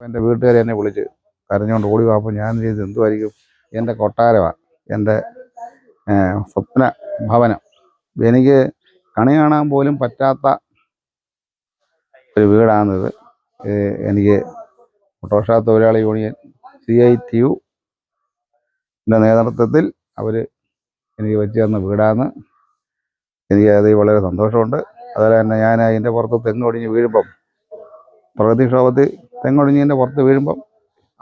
എൻ്റെ വീട്ടുകാർ എന്നെ വിളിച്ച് കരഞ്ഞുകൊണ്ട് ഓടി പോയപ്പോൾ ഞാൻ ചെയ്ത് എന്തുമായിരിക്കും, എൻ്റെ കൊട്ടാരമാണ്, എൻ്റെ സ്വപ്ന ഭവനം. എനിക്ക് കണി കാണാൻ പോലും പറ്റാത്ത ഒരു വീടാണിത്. എനിക്ക് ഓട്ടോറിക്ഷ തൊഴിലാളി യൂണിയൻ CITU നേതൃത്വത്തിൽ അവർ എനിക്ക് വെച്ച് തന്ന വീടാണ്. എനിക്ക് അതിൽ വളരെ സന്തോഷമുണ്ട്. അതുപോലെ തന്നെ ഞാൻ അതിൻ്റെ പുറത്ത് തെങ്ങൊടിഞ്ഞ് വീഴുമ്പം, പ്രകൃതിക്ഷോഭത്തിൽ തെങ്ങൊടിഞ്ഞതിൻ്റെ പുറത്ത് വീഴുമ്പം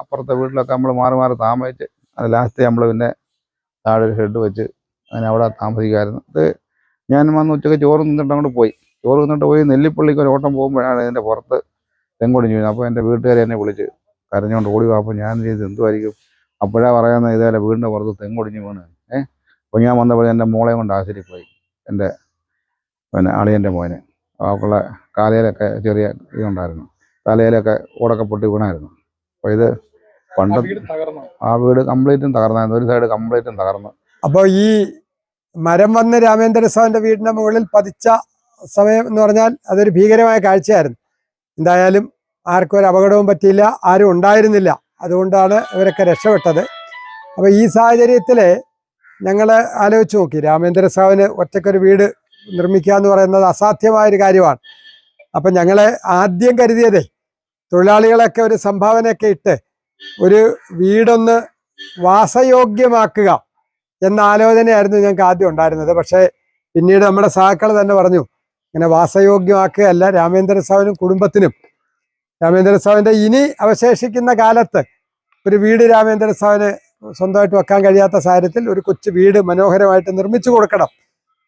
അപ്പുറത്തെ വീട്ടിലൊക്കെ നമ്മൾ മാറി മാറി താമസിച്ച് അത് ലാസ്റ്റ് നമ്മൾ പിന്നെ താഴെ ഒരു ഷെഡ് വെച്ച് അങ്ങനെ അവിടെ താമസിക്കുമായിരുന്നു. ഇത് ഞാൻ വന്ന് ഉച്ചയ്ക്ക് ചോറ് തിന്നിട്ട് അങ്ങോട്ട് പോയി. ചോറ് തിന്നിട്ട് പോയി നെല്ലിപ്പള്ളിക്ക് ഒരു ഓട്ടം പോകുമ്പോഴാണ് ഇതിൻ്റെ പുറത്ത് തെങ്ങൊടിഞ്ഞ് വീഴുന്നത്. അപ്പോൾ എൻ്റെ വീട്ടുകാർ എന്നെ വിളിച്ച് കരഞ്ഞുകൊണ്ട് ഓടി പോയപ്പോൾ ഞാൻ ചെയ്ത് എന്തുമായിരിക്കും, അപ്പോഴാണ് പറയുന്നത് ഇതേപോലെ വീടിൻ്റെ പുറത്ത് തെങ്ങൊടിഞ്ഞ് വീണ്. അപ്പോൾ ഞാൻ വന്നപ്പോൾ എൻ്റെ മോളെ കൊണ്ട് ആശുപത്രിയിൽ പോയി. എൻ്റെ അളിയൻ്റെ മോനെ അവൾക്കുള്ള കാലയിലൊക്കെ ചെറിയ ഇതുണ്ടായിരുന്നു, തലയിലൊക്കെ ഓടൊക്കെ പൊട്ടി വീണായിരുന്നു. അപ്പോൾ ഇത് പണ്ട് ആ വീട് കംപ്ലീറ്റും തകർന്നായിരുന്നു, ഒരു സൈഡ് കംപ്ലീറ്റും തകർന്നു. അപ്പോൾ ഈ മരം വന്ന് രാമേന്ദ്ര സാറിന്റെ വീടിന്റെ മുകളിൽ പതിച്ച സമയം എന്ന് പറഞ്ഞാൽ അതൊരു ഭീകരമായ കാഴ്ചയായിരുന്നു. എന്തായാലും ആർക്കും ഒരു അപകടവും പറ്റിയില്ല, ആരും ഉണ്ടായിരുന്നില്ല. അതുകൊണ്ടാണ് ഇവരൊക്കെ രക്ഷപ്പെട്ടത്. അപ്പോൾ ഈ സാഹചര്യത്തിൽ ഞങ്ങൾ ആലോചിച്ച് നോക്കി, രാമേന്ദ്ര സാറിന് ഒറ്റക്കൊരു വീട് നിർമ്മിക്കുക എന്ന് പറയുന്നത് അസാധ്യമായൊരു കാര്യമാണ്. അപ്പം ഞങ്ങൾ ആദ്യം കരുതിയതേ തൊഴിലാളികളൊക്കെ ഒരു സംഭാവനയൊക്കെ ഇട്ട് ഒരു വീടൊന്ന് വാസയോഗ്യമാക്കുക എന്ന ആലോചനയായിരുന്നു ഞങ്ങൾക്ക് ആദ്യം ഉണ്ടായിരുന്നത്. പക്ഷേ പിന്നീട് നമ്മുടെ സഹാക്കൾ തന്നെ പറഞ്ഞു, ഇങ്ങനെ വാസയോഗ്യമാക്കുകയല്ല, രാമേന്ദ്ര സാറിനും കുടുംബത്തിനും, രാമേന്ദ്ര സാറിൻ്റെ ഇനി അവശേഷിക്കുന്ന കാലത്ത് ഒരു വീട് രാമേന്ദ്ര സാറിന് സ്വന്തമായിട്ട് വെക്കാൻ കഴിയാത്ത സാഹചര്യത്തിൽ ഒരു കൊച്ചു വീട് മനോഹരമായിട്ട് നിർമ്മിച്ചു കൊടുക്കണം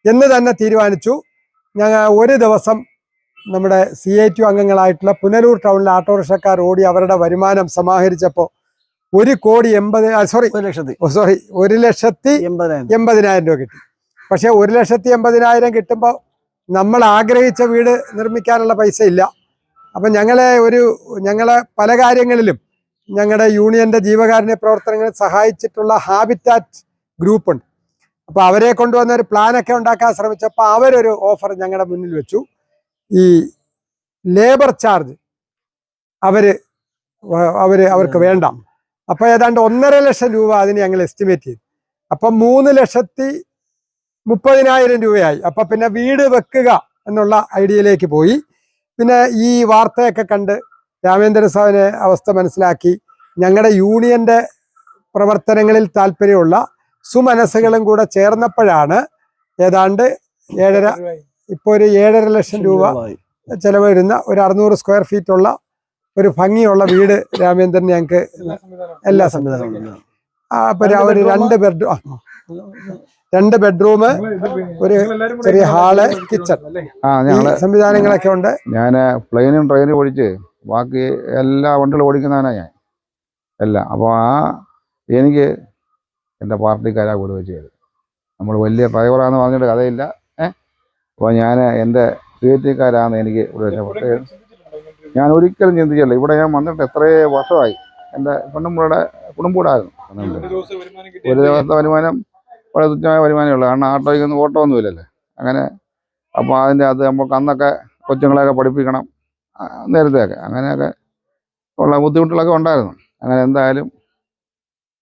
എന്ന് തന്നെ തീരുമാനിച്ചു. ഞങ്ങൾ ഒരു ദിവസം നമ്മുടെ CITU അംഗങ്ങളായിട്ടുള്ള പുനലൂർ ടൗണിലെ ഓട്ടോറിക്ഷക്കാർ ഓടി അവരുടെ വരുമാനം സമാഹരിച്ചപ്പോൾ 1,80,000 രൂപ കിട്ടി. പക്ഷേ 1,80,000 കിട്ടുമ്പോൾ നമ്മൾ ആഗ്രഹിച്ച വീട് നിർമ്മിക്കാനുള്ള പൈസ ഇല്ല. അപ്പം ഞങ്ങളെ പല കാര്യങ്ങളിലും ഞങ്ങളുടെ യൂണിയന്റെ ജീവകാരുണ്യ പ്രവർത്തനങ്ങളിൽ സഹായിച്ചിട്ടുള്ള ഹാബിറ്റാറ്റ് ഗ്രൂപ്പുണ്ട്. അപ്പോൾ അവരെ കൊണ്ടുവന്ന ഒരു പ്ലാനൊക്കെ ഉണ്ടാക്കാൻ ശ്രമിച്ചപ്പോൾ അവരൊരു ഓഫർ ഞങ്ങളുടെ മുന്നിൽ വെച്ചു. ഈ ലേബർ ചാർജ് അവർക്ക് വേണ്ട. അപ്പോൾ ഏതാണ്ട് 1.5 ലക്ഷം രൂപ അതിന് ഞങ്ങൾ എസ്റ്റിമേറ്റ് ചെയ്തു. അപ്പം 3,30,000 രൂപയായി. അപ്പം പിന്നെ വീട് വെക്കുക എന്നുള്ള ഐഡിയയിലേക്ക് പോയി. പിന്നെ ഈ വാർത്തയൊക്കെ കണ്ട് രാമേന്ദ്ര സാറിനെ അവസ്ഥ മനസ്സിലാക്കി ഞങ്ങളുടെ യൂണിയന്റെ പ്രവർത്തനങ്ങളിൽ താല്പര്യമുള്ള സുമനസ്സുകളും കൂടെ ചേർന്നപ്പോഴാണ് ഏതാണ്ട് 7.5 ലക്ഷം രൂപ ചെലവ് വരുന്ന ഒരു 600 സ്ക്വയർ ഫീറ്റ് ഉള്ള ഒരു ഭംഗിയുള്ള വീട് രാമേന്ദ്രൻ ഞങ്ങൾക്ക് എല്ലാ സംവിധാനവും. അപ്പൊ ഒരു 2 ബെഡ്റൂം, ഒരു ചെറിയ ഹാള്, കിച്ചൺ, സംവിധാനങ്ങളൊക്കെ ഉണ്ട്. ഞാൻ പ്ലെയിനും ട്രെയിനും ഓടിച്ച് ബാക്കി എല്ലാ വണ്ടികളും ഓടിക്കുന്നവനാണ് ഞാൻ എല്ലാം. അപ്പോൾ എനിക്ക് എൻ്റെ പാർട്ടിക്കാരാ കൂടെ വെച്ച് തരും. നമ്മൾ വലിയ ഡ്രൈവറാന്ന് പറഞ്ഞിട്ട് കഥയില്ല. അപ്പോൾ ഞാൻ എൻ്റെ CITക്കാരാണ് എനിക്ക് ഇവിടെ വെച്ച. ഞാൻ ഒരിക്കലും ചിന്തിച്ചില്ല, ഇവിടെ ഞാൻ വന്നിട്ട് എത്രയോ വർഷമായി. എൻ്റെ പെണ്ണുമ്പുഴയുടെ കുടുംബൂടായിരുന്നു. ഒരു ദിവസത്തെ വരുമാനം വളരെ തുച്ഛമായ വരുമാനമേ ഉള്ളൂ, കാരണം ആട്ടോയ്ക്കൊന്നും ഓട്ടമൊന്നുമില്ലല്ലേ അങ്ങനെ. അപ്പോൾ അത് നമുക്ക് അന്നൊക്കെ കൊച്ചുങ്ങളെയൊക്കെ പഠിപ്പിക്കണം, നേരത്തെയൊക്കെ അങ്ങനെയൊക്കെ ഉള്ള ബുദ്ധിമുട്ടുകളൊക്കെ ഉണ്ടായിരുന്നു. അങ്ങനെ എന്തായാലും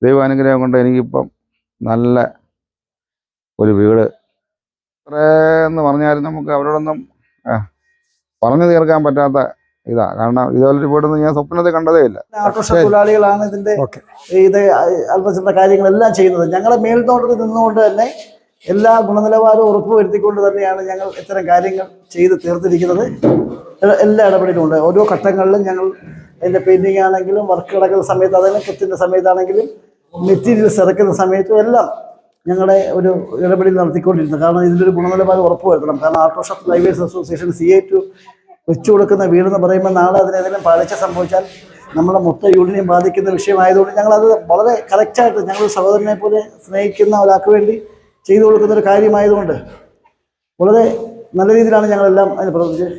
ദൈവാനുഗ്രഹം കൊണ്ട് എനിക്കിപ്പം നല്ല ഒരു വീട്, എത്രയെന്ന് പറഞ്ഞാലും നമുക്ക് അവരോടൊന്നും പറഞ്ഞു തീർക്കാൻ പറ്റാത്ത ഇതാ. കാരണം ഇതുപോലൊരു വീടൊന്നും ഞാൻ സ്വപ്നത്തിൽ കണ്ടതേ ഇല്ല. ഓട്ടോറിക്ഷ തൊഴിലാളികളാണ് ഇത് അല്പചില്ല കാര്യങ്ങളെല്ലാം ചെയ്യുന്നത്. ഞങ്ങളുടെ മേൽനോട്ടത്തിൽ നിന്നുകൊണ്ട് തന്നെ എല്ലാ ഗുണനിലവാരവും ഉറപ്പുവരുത്തിക്കൊണ്ട് തന്നെയാണ് ഞങ്ങൾ ഇത്തരം കാര്യങ്ങൾ ചെയ്ത് തീർത്തിരിക്കുന്നത്. എല്ലാ ഇടപെടലുമുണ്ട്. ഓരോ ഘട്ടങ്ങളിലും ഞങ്ങൾ അതിൻ്റെ പെയിൻറ്റിങ് ആണെങ്കിലും വർക്ക് കിടക്കുന്ന സമയത്ത്, അതെല്ലാം കെത്തിൻ്റെ സമയത്താണെങ്കിലും മെറ്റീരിയൽസ് ഇറക്കുന്ന സമയത്തും എല്ലാം ഞങ്ങളുടെ ഒരു ഇടപെടൽ നടത്തിക്കൊണ്ടിരുന്നത്. കാരണം ഇതിൻ്റെ ഗുണനിലവാരം ഉറപ്പുവരുത്തണം. കാരണം ഓട്ടോറിക്ഷ ഡ്രൈവേഴ്സ് അസോസിയേഷൻ CITU വെച്ചു കൊടുക്കുന്ന വീടെന്ന് പറയുമ്പോൾ നാളെ അതിനെതിരെ പാളിച്ച സംഭവിച്ചാൽ നമ്മളെ മൊത്തം യൂണിയനെ ബാധിക്കുന്ന വിഷയമായതുകൊണ്ട് ഞങ്ങളത് വളരെ കറക്റ്റായിട്ട് ഞങ്ങൾ സഹോദരനെ പോലെ സ്നേഹിക്കുന്ന ഒരാൾക്ക് വേണ്ടി ചെയ്തു കൊടുക്കുന്ന ഒരു കാര്യമായതുകൊണ്ട് വളരെ നല്ല രീതിയിലാണ് ഞങ്ങളെല്ലാം അതിന് പ്രവർത്തിച്ചത്.